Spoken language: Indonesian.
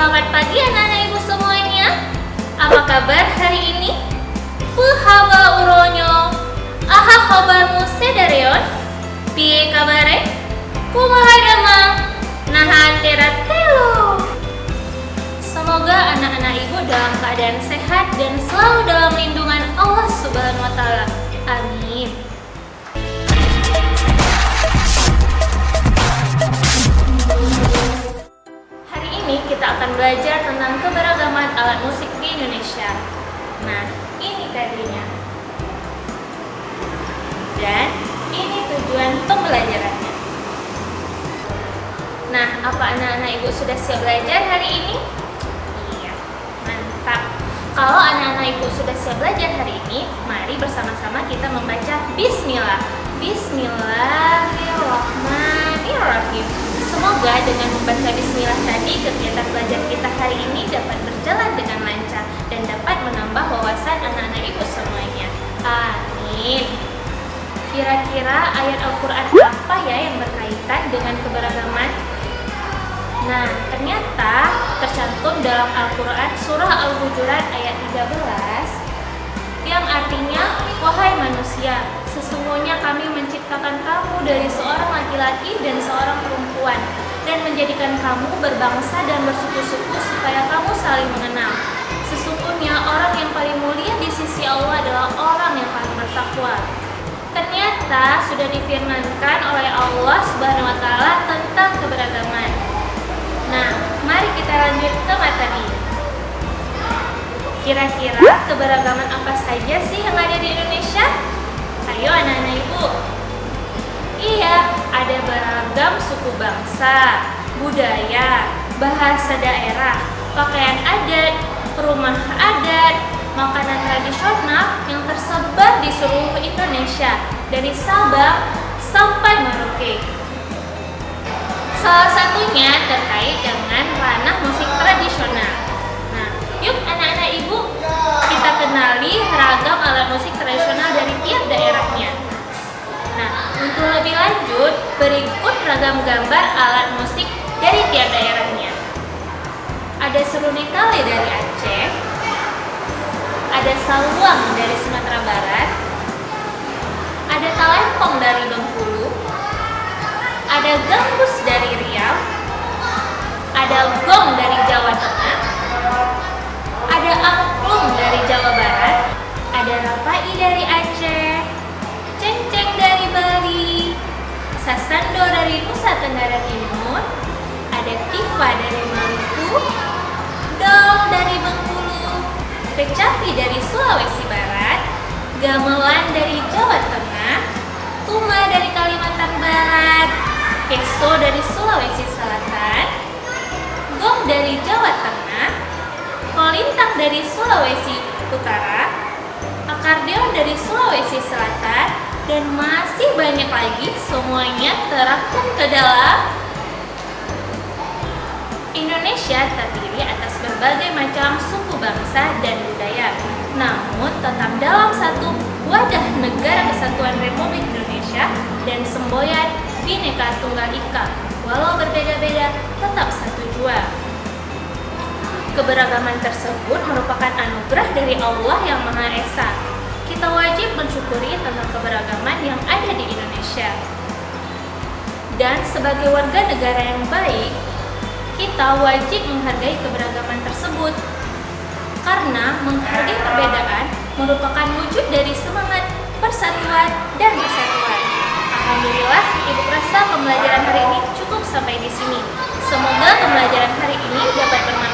Selamat pagi anak-anak ibu semuanya. Apa kabar hari ini? Puhaba uronyo. Aha kabarmu sedarion? Piye kabare? Kumaha damang? Nahan terat telo. Semoga anak-anak ibu dalam keadaan sehat dan selalu dalam lindungan Allah Subhanahu wa taala. Amin. Hari ini kita akan belajar tentang keberagaman alat musik di Indonesia. Nah, ini tadinya. Dan ini tujuan pembelajarannya. Nah, apa anak-anak ibu sudah siap belajar hari ini? Iya, mantap. Kalau anak-anak ibu sudah siap belajar hari ini, mari bersama-sama kita membaca Bismillah. Bismillahirrahmanirrahim. Semoga dengan membaca Bismillah tadi, kegiatan belajar kita hari ini dapat berjalan dengan lancar dan dapat menambah wawasan anak-anak ibu semuanya. Amin. Kira-kira ayat Al-Quran apa ya yang berkaitan dengan keberagaman? Nah, ternyata tercantum dalam Al-Quran surah Al-Hujurat ayat 13 yang artinya, wahai manusia, sesungguhnya kami menciptakan kamu dari seorang laki-laki dan seorang perempuan dan menjadikan kamu berbangsa dan bersuku-suku supaya kamu saling mengenal. Sesungguhnya orang yang paling mulia di sisi Allah adalah orang yang paling bertakwa. Ternyata sudah difirmankan oleh Allah Subhanahu wa taala tentang keberagaman. Nah, mari kita lanjut ke materi. Kira-kira keberagaman apa saja sih yang ada di Indonesia? Ayo anak-anak ibu. Iya, ada beragam suku bangsa, budaya, bahasa daerah, pakaian adat, rumah adat, makanan tradisional yang tersebar di seluruh Indonesia, dari Sabang sampai Merauke. Salah satunya terkait dengan ranah musik tradisional. Nah, yuk anak-anak ibu, kita kenali ragam alat musik tradisional dari tiap daerahnya. Nah, untuk lebih lanjut, berikut ragam gambar alat musik dari tiap daerahnya. Ada seruni kale dari Aceh, ada saluang dari Sumatera Barat, ada talempong dari Bengkulu, ada gambus dari Riau, ada gong dari Jawa Tengah, ada angklung dari Jawa Barat, ada rapai dari Aceh, cengceng dari Bali, sasando dari Nusa Tenggara Timur, ada tifa dari Maluku, dol dari Bengkulu, kecapi dari Sulawesi Barat, gamelan dari Jawa Tengah, tuma dari Kalimantan Barat, keso dari Sulawesi Selatan, gong dari Jawa Tengah, kolintang dari Sulawesi Utara, akordeon dari Sulawesi Selatan, dan masih banyak lagi. Semuanya terangkum ke dalam Indonesia terdiri atas berbagai macam suku bangsa dan budaya, namun tetap dalam satu wadah Negara Kesatuan Republik Indonesia dan semboyan Bhinneka Tunggal Ika. Walau berbeda-beda, tetap satu jua. Keberagaman tersebut merupakan anugerah dari Allah yang Maha Esa. Kita wajib mensyukuri tentang keberagaman yang ada di Indonesia. Dan sebagai warga negara yang baik, kita wajib menghargai keberagaman tersebut. Karena menghargai perbedaan merupakan wujud dari semangat persatuan dan kesatuan. Alhamdulillah, ibu rasa pembelajaran hari ini cukup sampai di sini. Semoga pembelajaran hari ini dapat bermanfaat